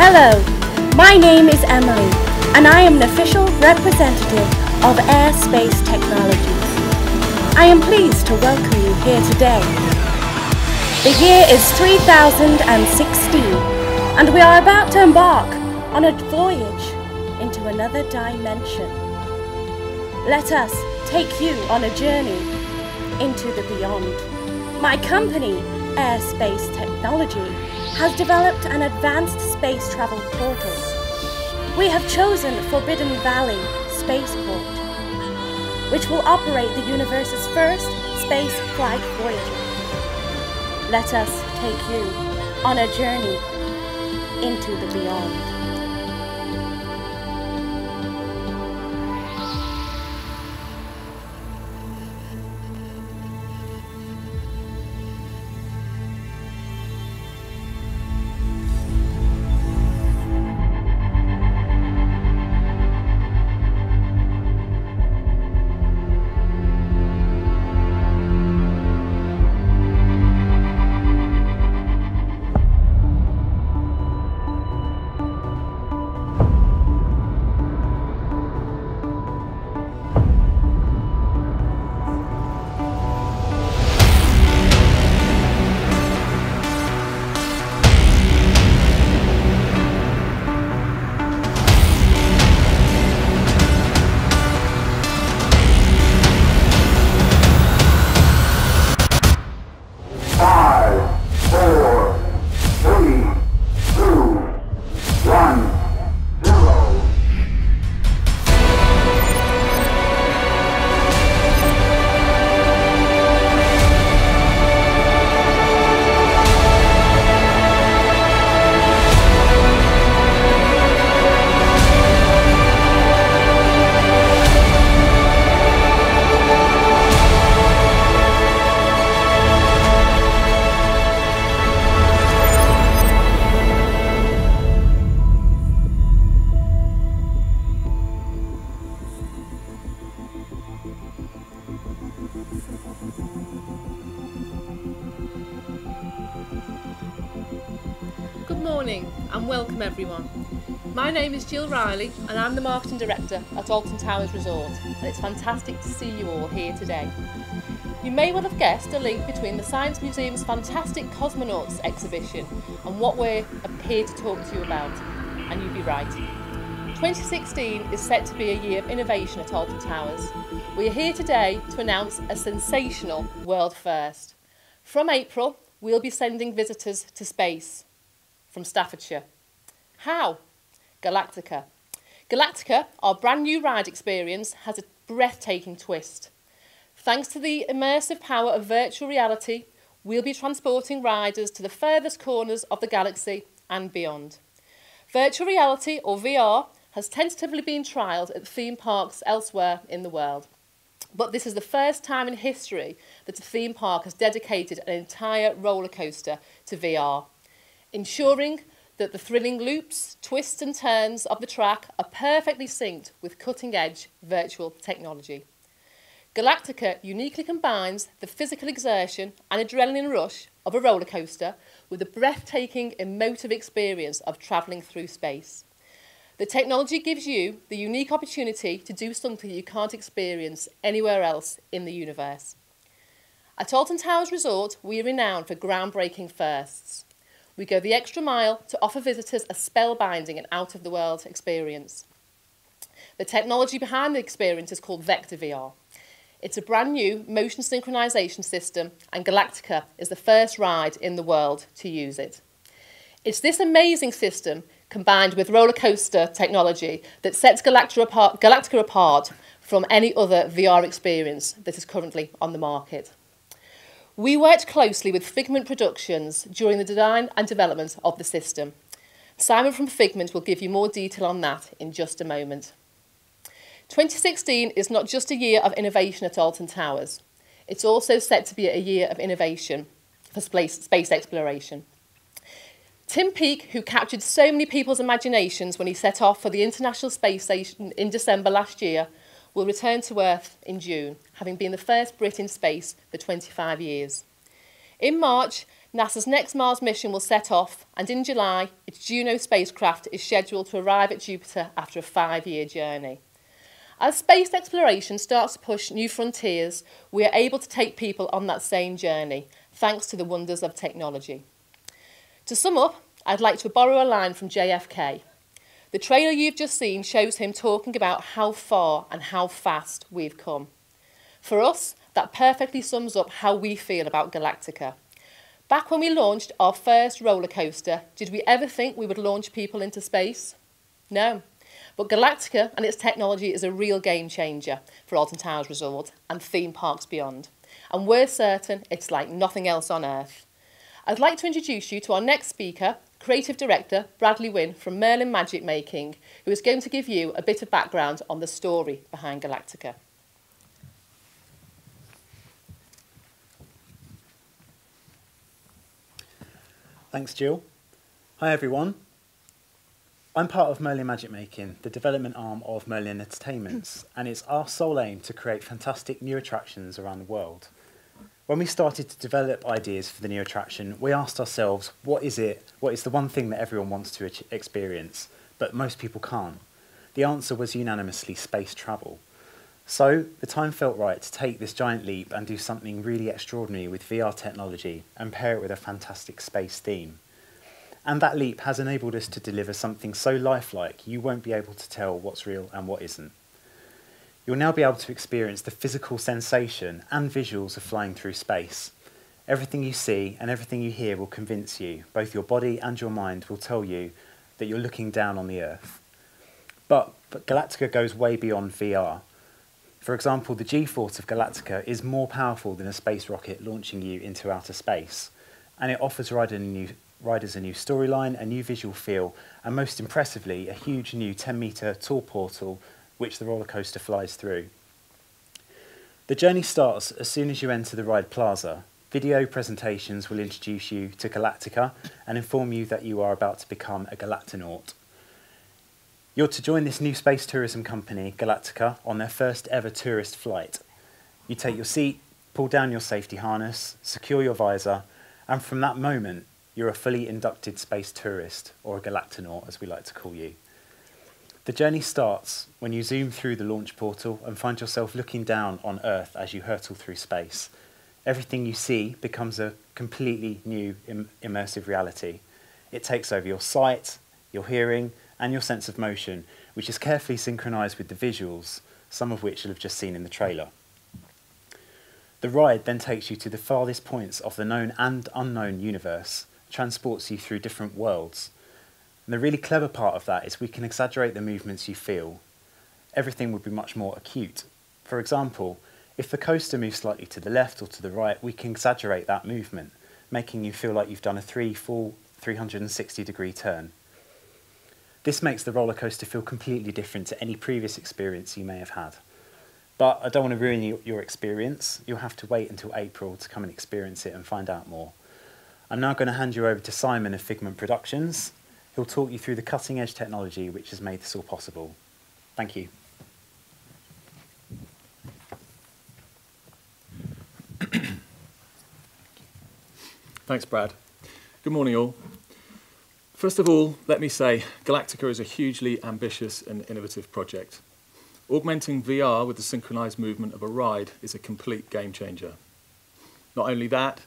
Hello, my name is Emily and I am an official representative of Airspace Technologies. I am pleased to welcome you here today. The year is 3016 and we are about to embark on a voyage into another dimension. Let us take you on a journey into the beyond. My company, Airspace Technology, has developed an advanced space travel portal. We have chosen Forbidden Valley Spaceport, which will operate the universe's first space flight voyager. Let us take you on a journey into the beyond. Good morning and welcome everyone. My name is Jill Riley and I'm the Marketing Director at Alton Towers Resort, and it's fantastic to see you all here today. You may well have guessed a link between the Science Museum's fantastic Cosmonauts exhibition and what we're here to talk to you about, and you'd be right. 2016 is set to be a year of innovation at Alton Towers. We are here today to announce a sensational world first. From April, we'll be sending visitors to space from Staffordshire. How? Galactica. Galactica, our brand new ride experience, has a breathtaking twist. Thanks to the immersive power of virtual reality, we'll be transporting riders to the furthest corners of the galaxy and beyond. Virtual reality, or VR, has tentatively been trialled at theme parks elsewhere in the world. But this is the first time in history that a theme park has dedicated an entire roller coaster to VR, ensuring that the thrilling loops, twists and turns of the track are perfectly synced with cutting-edge virtual technology. Galactica uniquely combines the physical exertion and adrenaline rush of a roller coaster with the breathtaking emotive experience of travelling through space. The technology gives you the unique opportunity to do something you can't experience anywhere else in the universe. At Alton Towers Resort, we are renowned for groundbreaking firsts. We go the extra mile to offer visitors a spellbinding and out-of-the-world experience. The technology behind the experience is called Vector VR. It's a brand new motion synchronization system, and Galactica is the first ride in the world to use it. It's this amazing system combined with roller coaster technology that sets Galactica apart from any other VR experience that is currently on the market. We worked closely with Figment Productions during the design and development of the system. Simon from Figment will give you more detail on that in just a moment. 2016 is not just a year of innovation at Alton Towers. It's also set to be a year of innovation for space exploration. Tim Peake, who captured so many people's imaginations when he set off for the International Space Station in December last year, will return to Earth in June, having been the first Brit in space for 25 years. In March, NASA's next Mars mission will set off, and in July, its Juno spacecraft is scheduled to arrive at Jupiter after a 5-year journey. As space exploration starts to push new frontiers, we are able to take people on that same journey, thanks to the wonders of technology. To sum up, I'd like to borrow a line from JFK. The trailer you've just seen shows him talking about how far and how fast we've come. For us, that perfectly sums up how we feel about Galactica. Back when we launched our first roller coaster, did we ever think we would launch people into space? No. But Galactica and its technology is a real game changer for Alton Towers Resort and theme parks beyond. And we're certain it's like nothing else on Earth. I'd like to introduce you to our next speaker, Creative Director Bradley Wynn from Merlin Magic Making, who is going to give you a bit of background on the story behind Galactica. Thanks, Jill. Hi, everyone. I'm part of Merlin Magic Making, the development arm of Merlin Entertainments, and it's our sole aim to create fantastic new attractions around the world. When we started to develop ideas for the new attraction, we asked ourselves, what is the one thing that everyone wants to experience, but most people can't? The answer was unanimously space travel. So the time felt right to take this giant leap and do something really extraordinary with VR technology and pair it with a fantastic space theme. And that leap has enabled us to deliver something so lifelike you won't be able to tell what's real and what isn't. You'll now be able to experience the physical sensation and visuals of flying through space. Everything you see and everything you hear will convince you. Both your body and your mind will tell you that you're looking down on the Earth. But Galactica goes way beyond VR. For example, the G-force of Galactica is more powerful than a space rocket launching you into outer space, and it offers riders a new storyline, a new visual feel, and most impressively, a huge new 10-metre tall portal which the roller coaster flies through. The journey starts as soon as you enter the ride plaza. Video presentations will introduce you to Galactica and inform you that you are about to become a Galactinaut. You're to join this new space tourism company, Galactica, on their first ever tourist flight. You take your seat, pull down your safety harness, secure your visor, and from that moment, you're a fully inducted space tourist, or a Galactinaut as we like to call you. The journey starts when you zoom through the launch portal and find yourself looking down on Earth as you hurtle through space. Everything you see becomes a completely new immersive reality. It takes over your sight, your hearing, and your sense of motion, which is carefully synchronised with the visuals, some of which you'll have just seen in the trailer. The ride then takes you to the farthest points of the known and unknown universe, transports you through different worlds. And the really clever part of that is we can exaggerate the movements you feel. Everything would be much more acute. For example, if the coaster moves slightly to the left or to the right, we can exaggerate that movement, making you feel like you've done a full 360-degree turn. This makes the roller coaster feel completely different to any previous experience you may have had. But I don't want to ruin your experience. You'll have to wait until April to come and experience it and find out more. I'm now going to hand you over to Simon of Figment Productions. He'll talk you through the cutting-edge technology which has made this all possible. Thank you. Thanks, Brad. Good morning, all. First of all, let me say Galactica is a hugely ambitious and innovative project. Augmenting VR with the synchronised movement of a ride is a complete game changer. Not only that,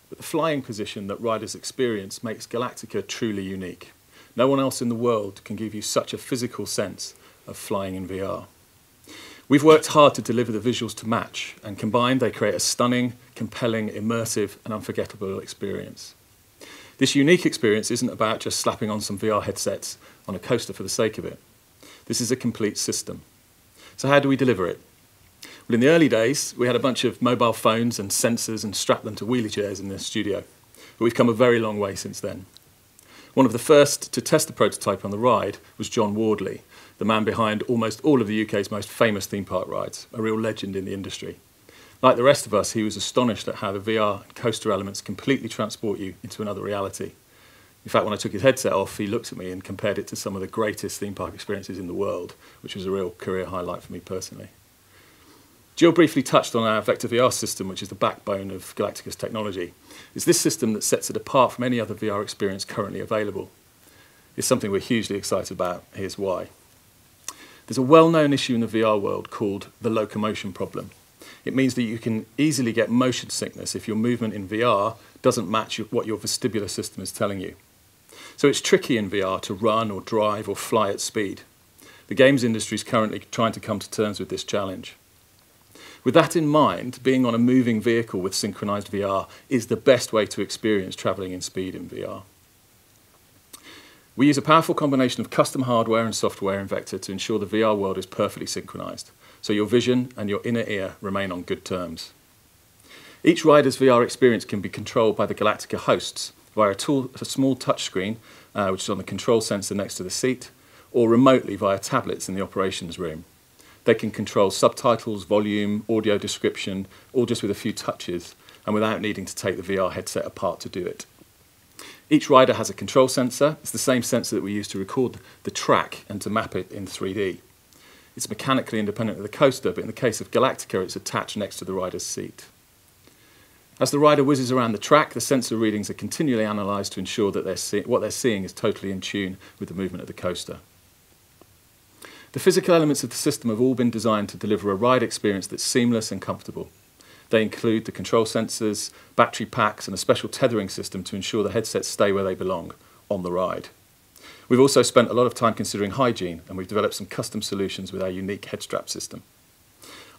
but the flying position that riders experience makes Galactica truly unique. No one else in the world can give you such a physical sense of flying in VR. We've worked hard to deliver the visuals to match, and combined they create a stunning, compelling, immersive and unforgettable experience. This unique experience isn't about just slapping on some VR headsets on a coaster for the sake of it. This is a complete system. So how do we deliver it? Well, in the early days, we had a bunch of mobile phones and sensors and strapped them to wheelie chairs in the studio. But we've come a very long way since then. One of the first to test the prototype on the ride was John Wardley, the man behind almost all of the UK's most famous theme park rides, a real legend in the industry. Like the rest of us, he was astonished at how the VR and coaster elements completely transport you into another reality. In fact, when I took his headset off, he looked at me and compared it to some of the greatest theme park experiences in the world, which was a real career highlight for me personally. Jill briefly touched on our Vector VR system, which is the backbone of Galactica's technology. It's this system that sets it apart from any other VR experience currently available. It's something we're hugely excited about. Here's why. There's a well-known issue in the VR world called the locomotion problem. It means that you can easily get motion sickness if your movement in VR doesn't match what your vestibular system is telling you. So it's tricky in VR to run or drive or fly at speed. The games industry is currently trying to come to terms with this challenge. With that in mind, being on a moving vehicle with synchronized VR is the best way to experience traveling in speed in VR. We use a powerful combination of custom hardware and software in Vector to ensure the VR world is perfectly synchronized, so your vision and your inner ear remain on good terms. Each rider's VR experience can be controlled by the Galactica hosts via a small touchscreen, which is on the control sensor next to the seat, or remotely via tablets in the operations room. They can control subtitles, volume, audio description, all just with a few touches and without needing to take the VR headset apart to do it. Each rider has a control sensor. It's the same sensor that we use to record the track and to map it in 3D. It's mechanically independent of the coaster, but in the case of Galactica, it's attached next to the rider's seat. As the rider whizzes around the track, the sensor readings are continually analysed to ensure that what they're seeing is totally in tune with the movement of the coaster. The physical elements of the system have all been designed to deliver a ride experience that's seamless and comfortable. They include the control sensors, battery packs, and a special tethering system to ensure the headsets stay where they belong, on the ride. We've also spent a lot of time considering hygiene, and we've developed some custom solutions with our unique head strap system.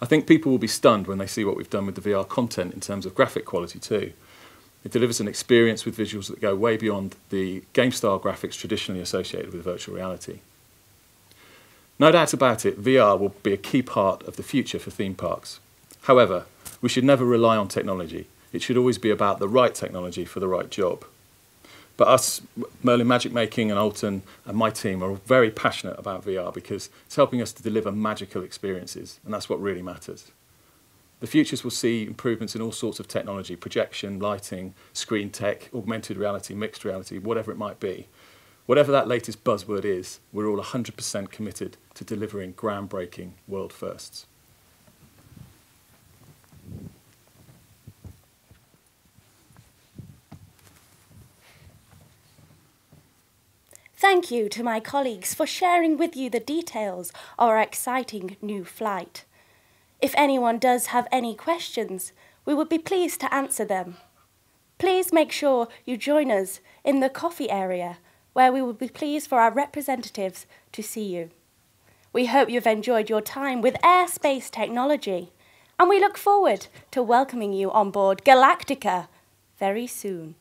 I think people will be stunned when they see what we've done with the VR content in terms of graphic quality too. It delivers an experience with visuals that go way beyond the game-style graphics traditionally associated with virtual reality. No doubt about it, VR will be a key part of the future for theme parks. However, we should never rely on technology. It should always be about the right technology for the right job. But us, Merlin Magic Making and Alton and my team are very passionate about VR because it's helping us to deliver magical experiences, and that's what really matters. The futures will see improvements in all sorts of technology, projection, lighting, screen tech, augmented reality, mixed reality, whatever it might be. Whatever that latest buzzword is, we're all 100% committed to delivering groundbreaking world firsts. Thank you to my colleagues for sharing with you the details of our exciting new flight. If anyone does have any questions, we would be pleased to answer them. Please make sure you join us in the coffee area, where we would be pleased for our representatives to see you. We hope you've enjoyed your time with airspace technology, and we look forward to welcoming you on board Galactica very soon.